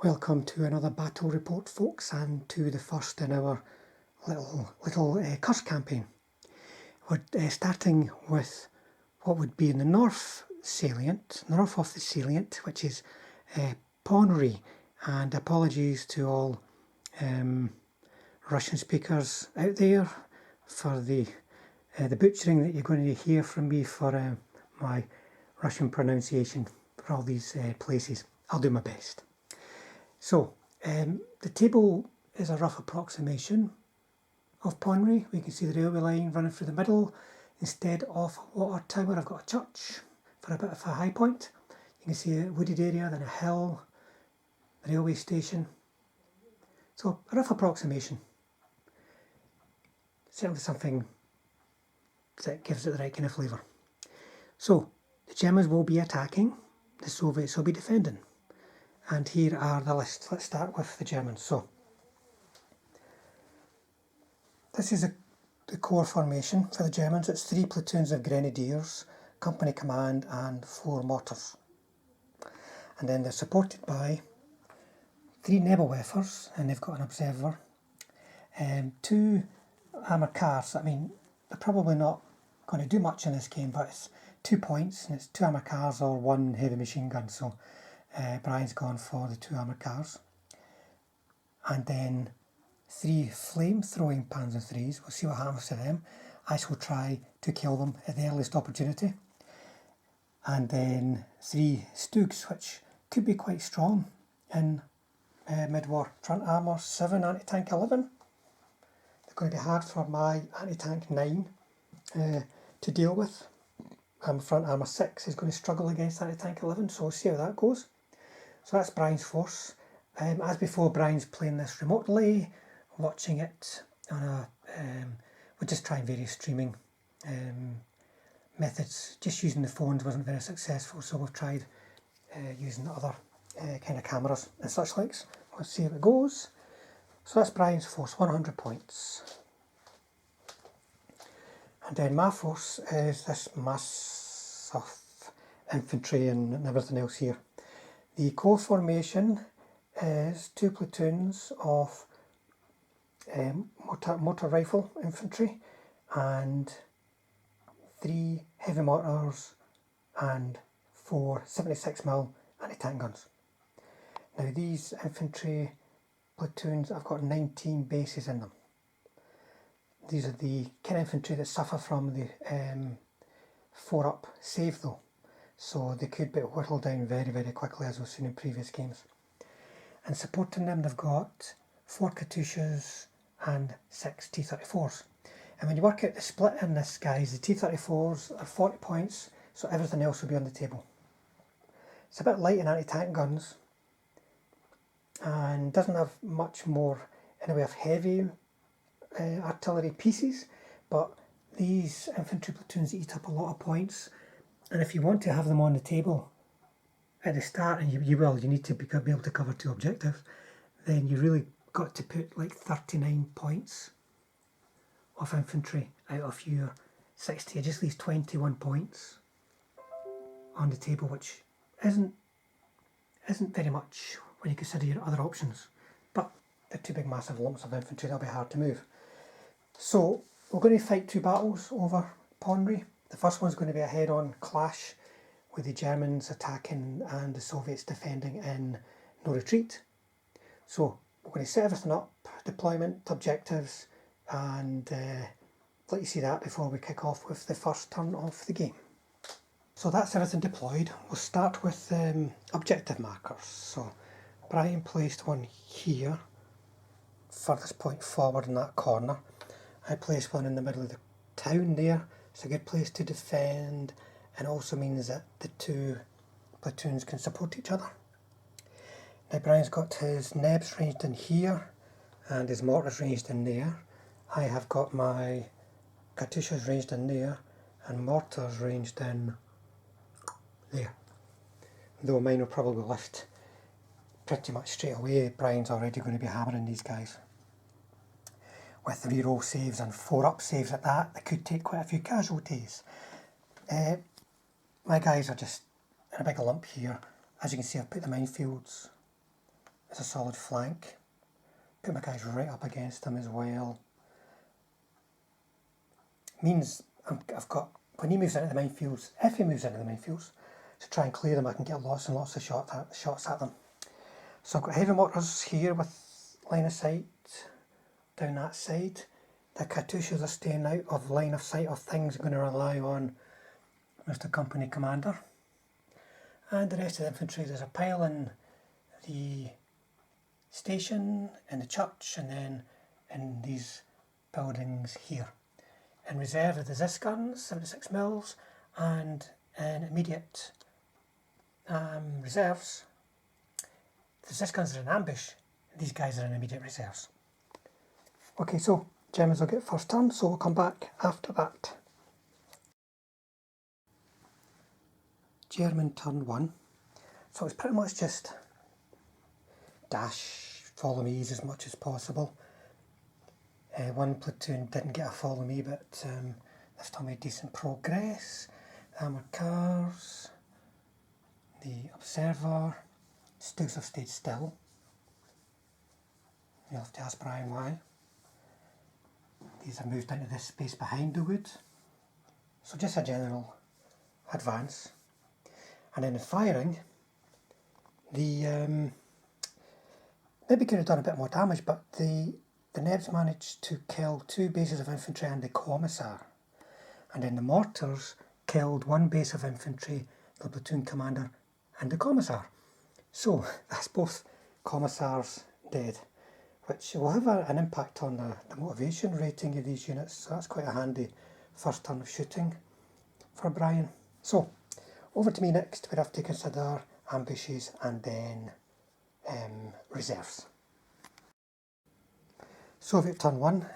Welcome to another battle report, folks, and to the first in our little Kursk campaign. We're starting with what would be in the north of the salient, which is Ponryi, and apologies to all Russian speakers out there for the butchering that you're going to hear from me for my Russian pronunciation for all these places. I'll do my best. So, the table is a rough approximation of Ponryi. We can see the railway line running through the middle. Instead of a water tower, I've got a church for a bit of a high point. You can see a wooded area, then a hill, the railway station. So, a rough approximation. Certainly something that gives it the right kind of flavour. So, the Germans will be attacking, the Soviets will be defending. And here are the lists. Let's start with the Germans. So, this is the core formation for the Germans. It's 3 platoons of grenadiers, company command, and 4 mortars. And then they're supported by 3 Nebelwerfers, and they've got an observer, 2 armoured cars. I mean, they're probably not going to do much in this game, but it's 2 points, and it's 2 armoured cars or 1 heavy machine gun. So Brian's gone for the 2 armoured cars. And then 3 flame-throwing Panzer IIIs. We'll see what happens to them. I shall try to kill them at the earliest opportunity. And then 3 Stugs, which could be quite strong in mid-war. Front armour 7, anti-tank 11. They're going to be hard for my anti-tank 9 to deal with. Front armour 6 is going to struggle against anti-tank 11, so we'll see how that goes. So that's Brian's force. As before, Brian's playing this remotely, watching it on a... we're just trying various streaming methods. Just using the phones wasn't very successful, so we've tried using other kind of cameras and such likes. Let's see how it goes. So that's Brian's force, 100 points. And then my force is this mass of infantry and everything else here. The core formation is 2 platoons of motor rifle infantry and 3 heavy mortars and 4 76mm anti-tank guns. Now these infantry platoons, I've got 19 bases in them. These are the kind of infantry that suffer from the 4-up save though. So they could be whittled down very, very quickly, as we've seen in previous games. And supporting them, they've got 4 Katyushas and 6 T-34s. And when you work out the split in this, guys, the T-34s are 40 points, so everything else will be on the table. It's a bit light in anti-tank guns, and doesn't have much more in the way of heavy artillery pieces, but these infantry platoons eat up a lot of points. And if you want to have them on the table at the start, and you will, you need to be able to cover 2 objectives, then you really got to put like 39 points of infantry out of your 60. It just leaves 21 points on the table, which isn't very much when you consider your other options. But they're 2 big massive lumps of infantry, they'll be hard to move. So we're going to fight 2 battles over Ponryi. The first one's going to be a head-on clash with the Germans attacking and the Soviets defending in no retreat. So we're going to set everything up, deployment, objectives, and let you see that before we kick off with the first turn of the game. So that's everything deployed. We'll start with objective markers. So Brian placed one here, furthest point forward in that corner. I placed one in the middle of the town there. It's a good place to defend, and also means that the 2 platoons can support each other. Now Brian's got his Nebs ranged in here and his mortars ranged in there. I have got my Katyushas ranged in there and mortars ranged in there. Though mine will probably lift pretty much straight away. Brian's already going to be hammering these guys. With reroll saves and 4-up saves at that, they could take quite a few casualties. My guys are just in a big lump here. As you can see, I've put the minefields as a solid flank. Put my guys right up against them as well. Means I've got, when he moves into the minefields, if he moves into the minefields, to try and clear them, I can get lots and lots of shots at them. So I've got heavy mortars here with line of sight down that side. The Katyushas are staying out of line of sight of things I'm going to rely on Mr. Company Commander. And the rest of the infantry, there's a pile in the station, in the church, and then in these buildings here. In reserve are the Zis guns, 76 mils, and in immediate reserves, the Zis guns are in ambush, these guys are in immediate reserves. Okay, so Germans will get first turn, so we'll come back after that. German turn 1. So it's pretty much just dash, follow me's as much as possible. One platoon didn't get a follow me, but they've still made decent progress. The armoured cars, the observer, Stooks have stayed still. You'll have to ask Brian why. These have moved into this space behind the wood. So just a general advance. And then in firing, the maybe could have done a bit more damage, but the Nebs managed to kill 2 bases of infantry and the commissar. And then the mortars killed 1 base of infantry, the platoon commander and the commissar. So that's both commissars dead, which will have an impact on the motivation rating of these units. So that's quite a handy first turn of shooting for Brian. So over to me next. We'd have to consider ambushes and then reserves. Soviet turn 1.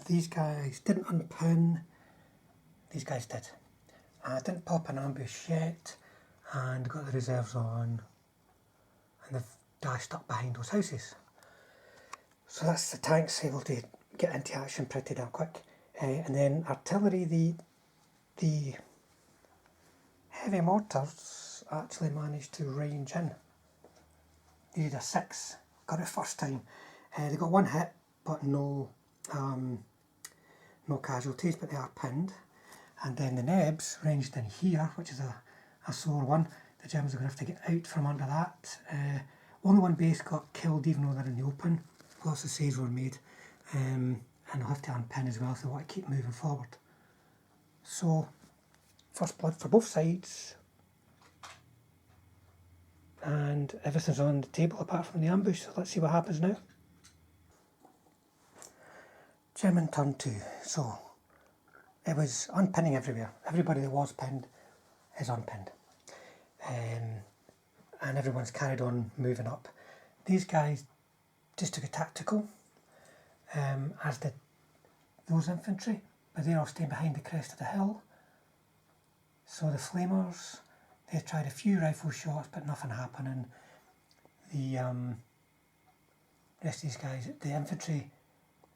These guys didn't unpin. These guys did. I didn't pop an ambush yet, and got the reserves on, and they've dashed up behind those houses. So that's the tanks able to get into action pretty damn quick. And then artillery, the heavy mortars actually managed to range in. They did a 6, got it first time. They got 1 hit, but no casualties, but they are pinned. And then the Nebs ranged in here, which is a sore one. The Germans are going to have to get out from under that. Only 1 base got killed, even though they're in the open. Lots of saves were made. And they'll have to unpin as well if they want to keep moving forward. So, first blood for both sides. And everything's on the table apart from the ambush, so let's see what happens now. German turn 2. So, it was unpinning everywhere. Everybody that was pinned is unpinned. And everyone's carried on moving up. These guys just took a tactical, as did those infantry, but they're all staying behind the crest of the hill. So the flamers, they tried a few rifle shots, but nothing happening. The rest of these guys, the infantry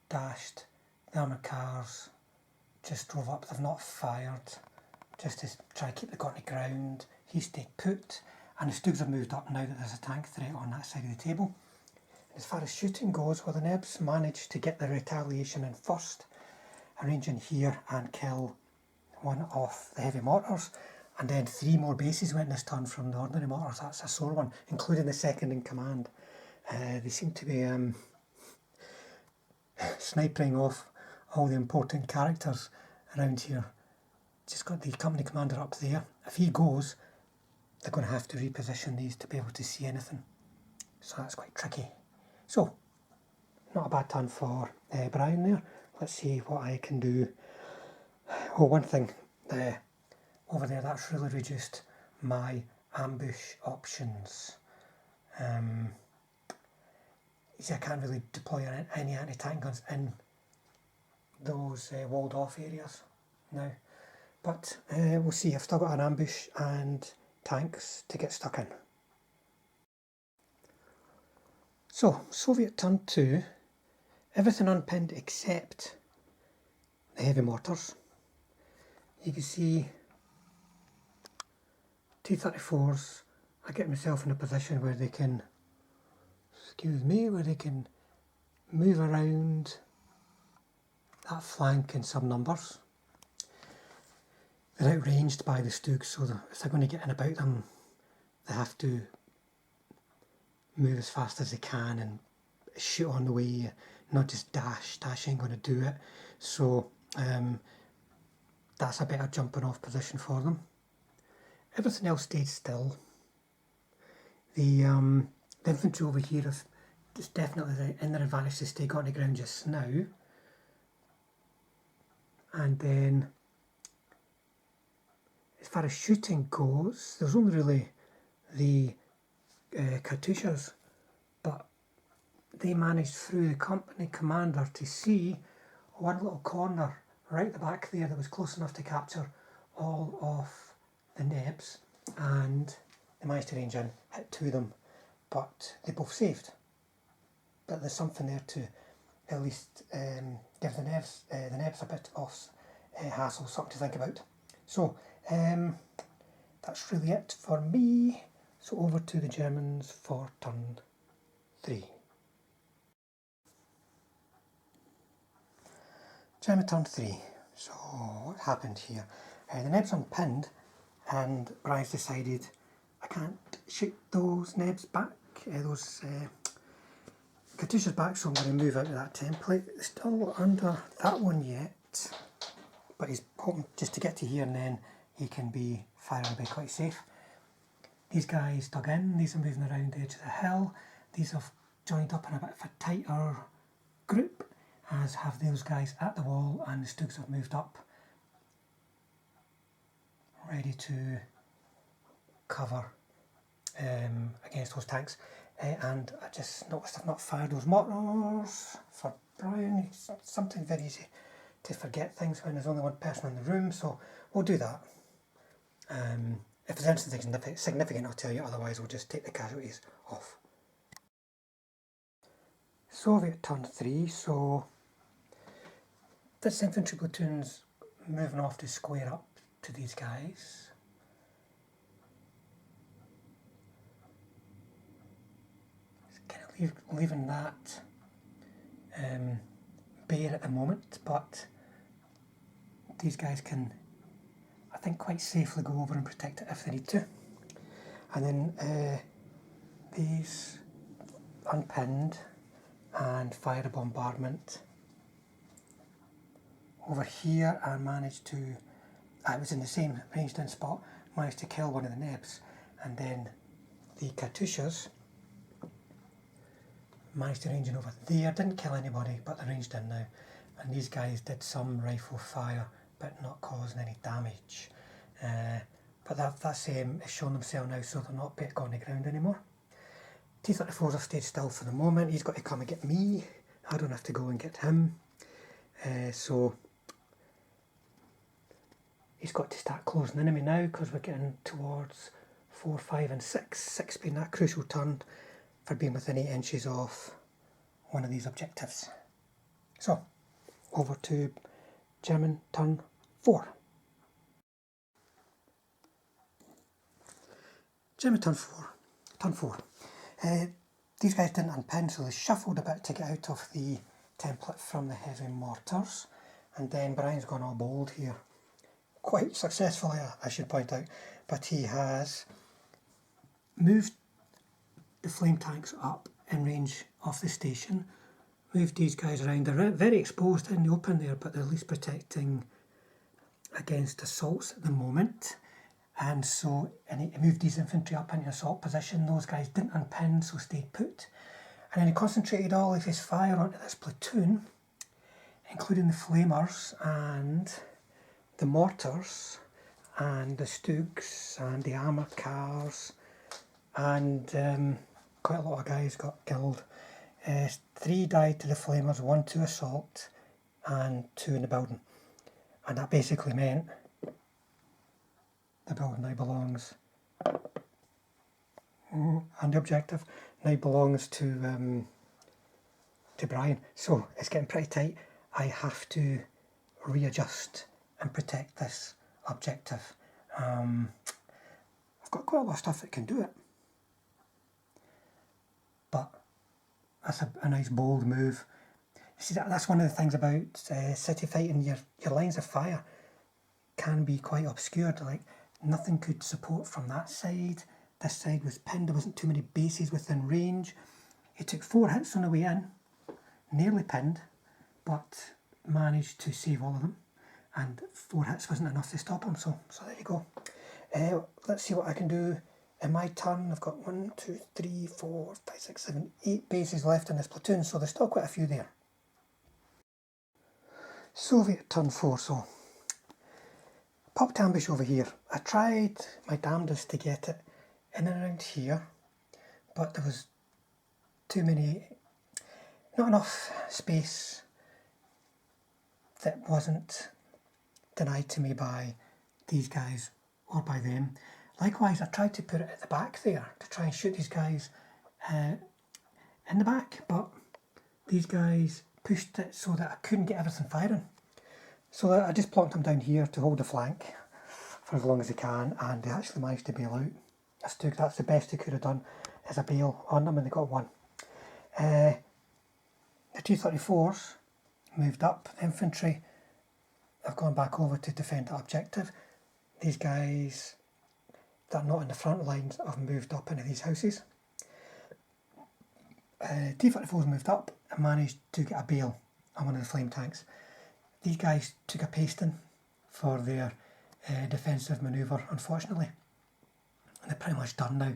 dashed, the armoured cars just drove up. They've not fired, just to try to keep the gun on the ground. He stayed put, and the Stoogs have moved up now that there's a tank threat on that side of the table. As far as shooting goes, well, the Nebs managed to get the retaliation in first, arrange in here and kill 1 of the heavy mortars, and then 3 more bases went this turn from the ordinary mortars. That's a sore one, including the second in command. They seem to be sniping off all the important characters around here. Just got the company commander up there. If he goes, they're going to have to reposition these to be able to see anything. So that's quite tricky. So, not a bad turn for Brian there. Let's see what I can do. Oh, one thing, over there, that's really reduced my ambush options. You see, I can't really deploy any anti-tank guns in those walled off areas now. But we'll see. I've still got an ambush and tanks to get stuck in. So, Soviet turn 2, everything unpinned except the heavy mortars. You can see T-34s, I get myself in a position where they can excuse me, where they can move around that flank in some numbers. They're outranged by the Stoogs, so if they're going to get in about them, they have to move as fast as they can and shoot on the way, not just dash. Dash ain't going to do it. So that's a better jumping off position for them. Everything else stayed still. The infantry over here have just definitely in their advantage to stay on the ground just now. And then as far as shooting goes, there's only really the Katyushas, but they managed through the company commander to see one little corner right at the back there that was close enough to capture all of the Nebs, and they managed to range in, hit two of them, but they both saved. But there's something there to at least give the Nebs a bit of hassle, something to think about. So that's really it for me. So over to the Germans for turn 3. German turn 3. So what happened here? The Nebs unpinned, and Brian's decided I can't shoot those Nebs back, those Katyushas back, so I'm going to move out of that template. Still under that one yet, but he's hoping just to get to here and then he can be firing away quite safe. These guys dug in, these are moving around the edge of the hill, these have joined up in a bit of a tighter group, as have those guys at the wall, and the Stoogs have moved up, ready to cover against those tanks. And I just noticed I've not fired those mortars for Brian. It's something very easy to forget things when there's only one person in the room, so we'll do that. If there's anything significant, I'll tell you, otherwise we'll just take the casualties off. Soviet turn 3, so this infantry platoon's moving off to square up to these guys. Just kind of leaving that bare at the moment, but these guys can, I think, quite safely go over and protect it if they need to. And then these unpinned and fire a bombardment over here, and managed to, I was in the same ranged in spot, managed to kill one of the Nebs, and then the Katyushas managed to range in over there, didn't kill anybody, but they're ranged in now, and these guys did some rifle fire but not causing any damage. But that's shown themselves now, so they're not back on the ground anymore. T-34s have stayed still for the moment. He's got to come and get me. I don't have to go and get him. So he's got to start closing the enemy now, because we're getting towards 4, 5 and 6. 6 being that crucial turn for being within 8 inches of one of these objectives. So over to German turn 4. German turn 4. Turn 4. These guys didn't unpin, so they shuffled a bit to get out of the template from the heavy mortars, and then Brian's gone all bold here, quite successfully I should point out, but he has moved the flame tanks up in range of the station, moved these guys around. They're very exposed in the open there, but they're at least protecting against assaults at the moment. And so, and he moved these infantry up into assault position. Those guys didn't unpin, so stayed put. And then he concentrated all of his fire onto this platoon, including the flamers and the mortars and the Stoogs and the armour cars, and quite a lot of guys got killed. 3 died to the flamers, 1 to assault, and 2 in the building. And that basically meant the building now belongs, and the objective now belongs to Brian. So it's getting pretty tight. I have to readjust and protect this objective. I've got quite a lot of stuff that can do it, but That's a nice bold move. You see, that's one of the things about city fighting. Your lines of fire can be quite obscured. Like, nothing could support from that side. This side was pinned. There wasn't too many bases within range. He took 4 hits on the way in, nearly pinned, but managed to save all of them. And 4 hits wasn't enough to stop him, so there you go. Let's see what I can do in my turn. I've got 1, 2, 3, 4, 5, 6, 7, 8 bases left in this platoon, so there's still quite a few there. Soviet turn 4, so popped ambush over here. I tried my damnedest to get it in and around here, but there was not enough space that wasn't denied to me by these guys or by them. Likewise, I tried to put it at the back there to try and shoot these guys in the back, but these guys pushed it so that I couldn't get everything firing. So I just plonked them down here to hold the flank for as long as they can, and they actually managed to bail out. That's the best they could have done, is a bail on them, and they got one. The T-34s moved up. The infantry have gone back over to defend the objective. These guys that are not in the front lines have moved up into these houses. T-34s moved up and managed to get a bail on one of the flame tanks. These guys took a pasting for their defensive manoeuvre, unfortunately. And they're pretty much done now,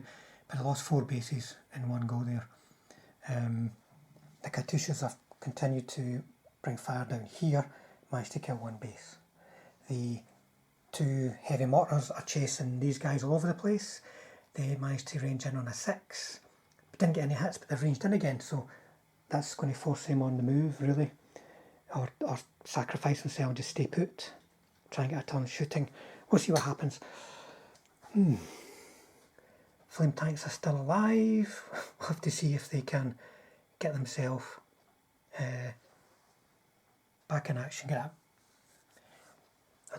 but they lost 4 bases in one go there. The Katyushas have continued to bring fire down here, managed to kill 1 base. The 2 heavy mortars are chasing these guys all over the place. They managed to range in on a 6, but didn't get any hits, but they've ranged in again, so that's going to force them on the move, really. Or sacrifice themselves and just stay put. Try and get a turn shooting. We'll see what happens. Flame tanks are still alive. We'll have to see if they can get themselves back in action. I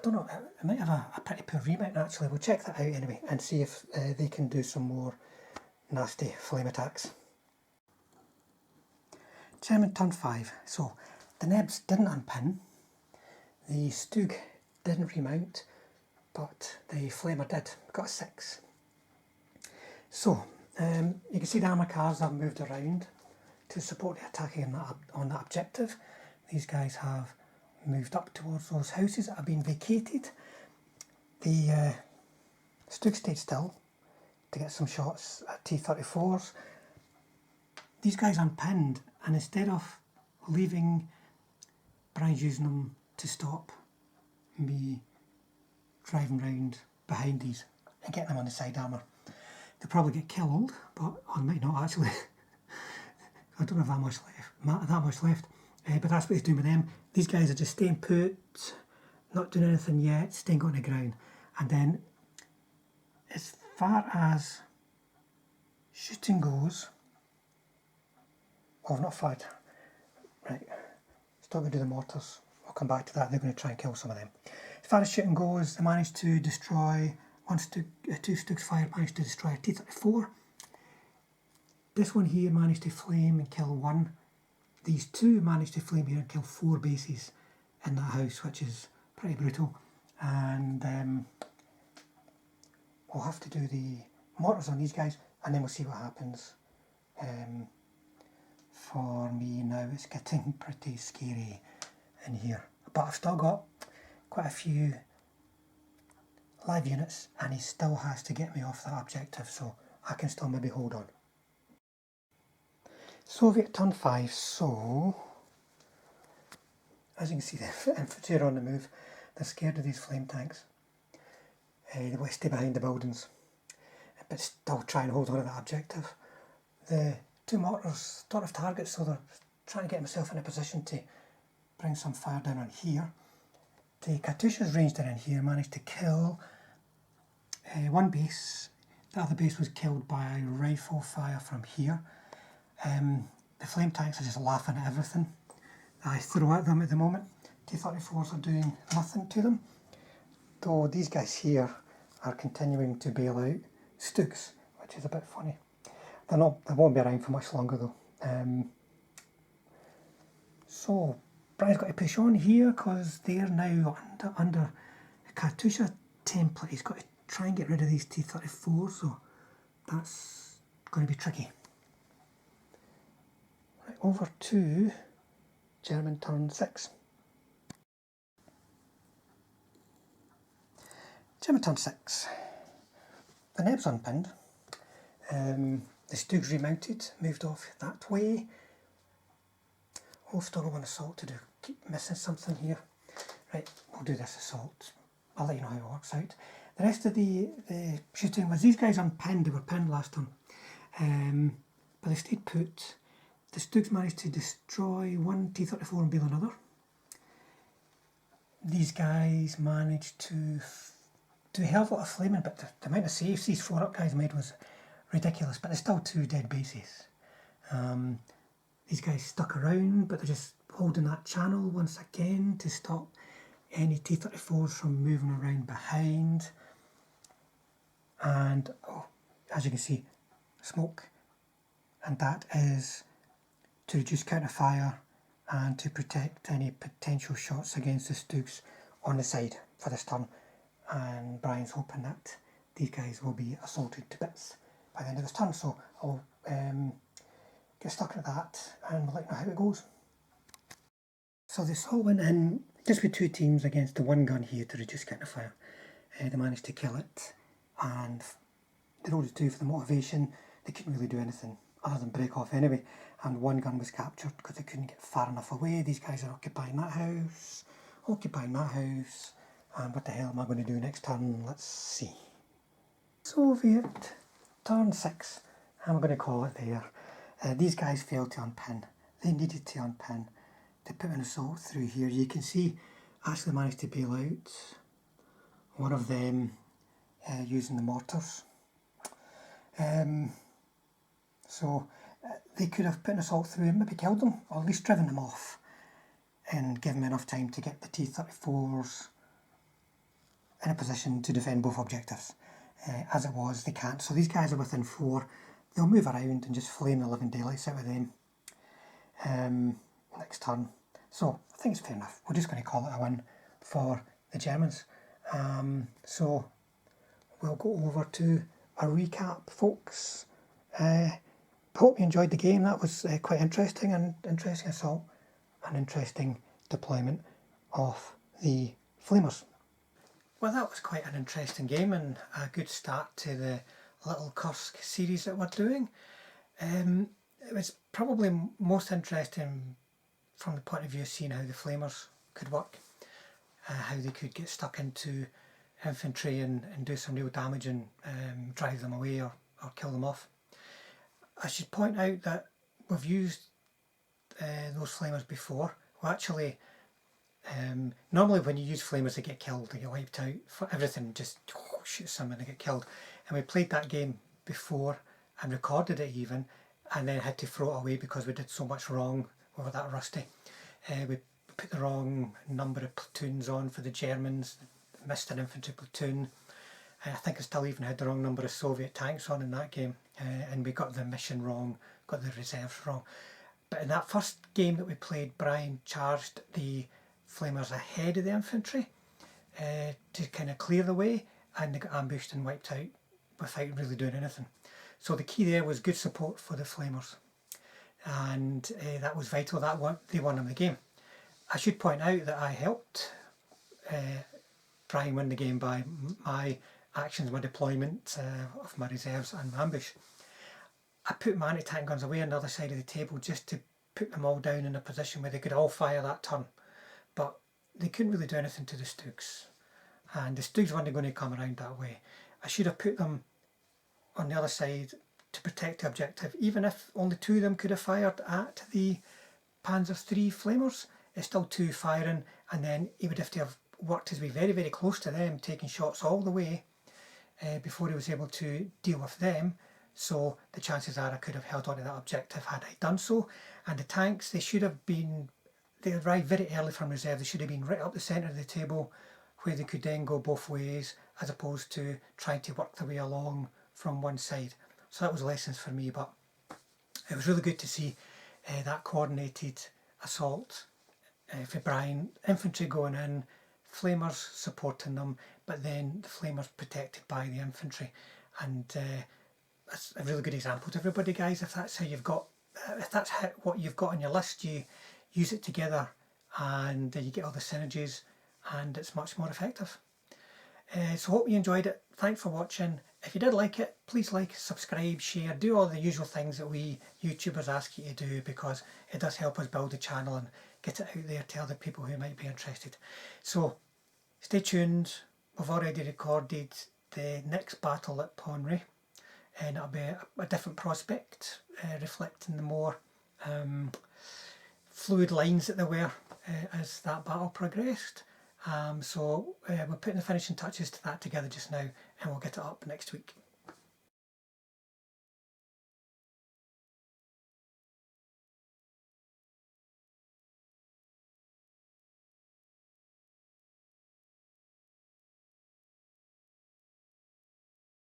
don't know, it might have a pretty poor remount actually. We'll check that out anyway and see if they can do some more nasty flame attacks. German turn 5. So the Nebs didn't unpin, the Stug didn't remount, but the Flamer did. Got a 6. So you can see the armour cars have moved around to support the attacking on that objective. These guys have moved up towards those houses that have been vacated. The Stug stayed still to get some shots at T-34s. These guys unpinned, and instead of leaving Brian's using them to stop me driving round behind these and getting them on the side armour. They'll probably get killed, but I might not actually. I don't have that much left. But that's what he's doing with them. These guys are just staying put, not doing anything yet, staying on the ground. And then, as far as shooting goes, I've not fired. Right, still going to do the mortars. I'll come back to that. They're going to try and kill some of them. As far as shooting goes, they managed to destroy 2 Stugs fire managed to destroy a T-34. This one here managed to flame and kill 1. These 2 managed to flame here and kill 4 bases in that house, which is pretty brutal. And we'll have to do the mortars on these guys, and then we'll see what happens. For me now, it's getting pretty scary in here. But I've still got quite a few live units, and he still has to get me off that objective, so I can still maybe hold on. Soviet turn 5, so as you can see, the infantry are on the move. They're scared of these flame tanks. They want to stay behind the buildings, but still try and hold on to that objective. The 2 mortars don't have targets, so they're trying to get themselves in a position to bring some fire down on here. The Katyushas ranged in here, managed to kill 1 base. The other base was killed by rifle fire from here. The flame tanks are just laughing at everything I throw at them at the moment. T-34s are doing nothing to them, though these guys here are continuing to bail out Stugs, which is a bit funny. They won't be around for much longer though. So Brian's got to push on here because they're now under the Katusha template. He's got to try and get rid of these T-34, so that's going to be tricky. Right, over to German turn 6. German turn 6. The neb's unpinned. The Stug's remounted, moved off that way. Oh, still got one assault to do. Keep missing something here. Right, we'll do this assault. I'll let you know how it works out. The rest of the shooting was these guys unpinned. They were pinned last turn. But they stayed put. The Stugs managed to destroy one T-34 and bail another. These guys managed to do a hell of a lot of flaming, but the amount of saves these 4-up guys made was ridiculous. But there's still 2 dead bases. These guys stuck around, but they're just holding that channel once again to stop any T-34s from moving around behind. And as you can see, smoke, and that is to reduce counter fire and to protect any potential shots against the Stugs on the side for this turn. And Brian's hoping that these guys will be assaulted to bits by the end of this turn, so I'll get stuck at that and we'll let you know how it goes. So the assault went in just with 2 teams against the 1 gun here to reduce counter fire. They managed to kill it, and they rolled a 2 for the motivation. They couldn't really do anything other than break off anyway, and 1 gun was captured because they couldn't get far enough away. These guys are occupying that house, and what the hell am I going to do next turn? Let's see. Soviet turn 6, I'm going to call it there. These guys failed to unpin. They needed to unpin. They put an assault through here. You can see actually managed to bail out. One of them using the mortars. So they could have put an assault through and maybe killed them, or at least driven them off, and given them enough time to get the T-34s in a position to defend both objectives. As it was, they can't. So these guys are within 4. They'll move around and just flame the living daylights out of them next turn. So I think it's fair enough. We're just going to call it a win for the Germans. So we'll go over to a recap, folks. Hope you enjoyed the game. That was quite interesting, and interesting assault, and interesting deployment of the Flamers. Well, that was quite an interesting game and a good start to the little Kursk series that we're doing. It was probably most interesting from the point of view of seeing how the Flamers could work, how they could get stuck into infantry and do some real damage and drive them away or kill them off. I should point out that we've used those Flamers before. Well, actually, normally when you use Flamers they get killed, they get wiped out. For everything just shoots them and they get killed. And we played that game before and recorded it even, and then had to throw it away because we did so much wrong. We were that rusty. We put the wrong number of platoons on for the Germans, missed an infantry platoon. I think I still even had the wrong number of Soviet tanks on in that game, and we got the mission wrong, got the reserves wrong. But in that first game that we played, Brian charged the Flamers ahead of the infantry to kind of clear the way, and they got ambushed and wiped out without really doing anything. So the key there was good support for the Flamers, and that was vital. They won them the game. I should point out that I helped Brian win the game by my actions, my deployment of my reserves and my ambush. I put my anti-tank guns away on the other side of the table just to put them all down in a position where they could all fire that turn, but they couldn't really do anything to the Stugs, and the Stugs weren't going to come around that way. I should have put them on the other side to protect the objective. Even if only 2 of them could have fired at the Panzer III Flamers, it's still 2 firing, and then he would have to have worked his way very, very close to them, taking shots all the way before he was able to deal with them. So the chances are I could have held on to that objective had I done so. And the tanks, they arrived very early from reserve. They should have been right up the centre of the table where they could then go both ways, as opposed to trying to work their way along from one side. So that was lessons for me, but it was really good to see that coordinated assault for Brian, infantry going in, flamers supporting them, but then the flamers protected by the infantry. And that's a really good example to everybody, guys. If that's how you've got, if that's what you've got on your list, you use it together and you get all the synergies and it's much more effective. So hope you enjoyed it. Thanks for watching. If you did like it, please like, subscribe, share, do all the usual things that we YouTubers ask you to do, because it does help us build the channel and get it out there to other people who might be interested. So stay tuned. We've already recorded the next battle at Ponryi, and it'll be a different prospect, reflecting the more fluid lines that there were as that battle progressed. So we're putting the finishing touches to that together just now, and we'll get it up next week.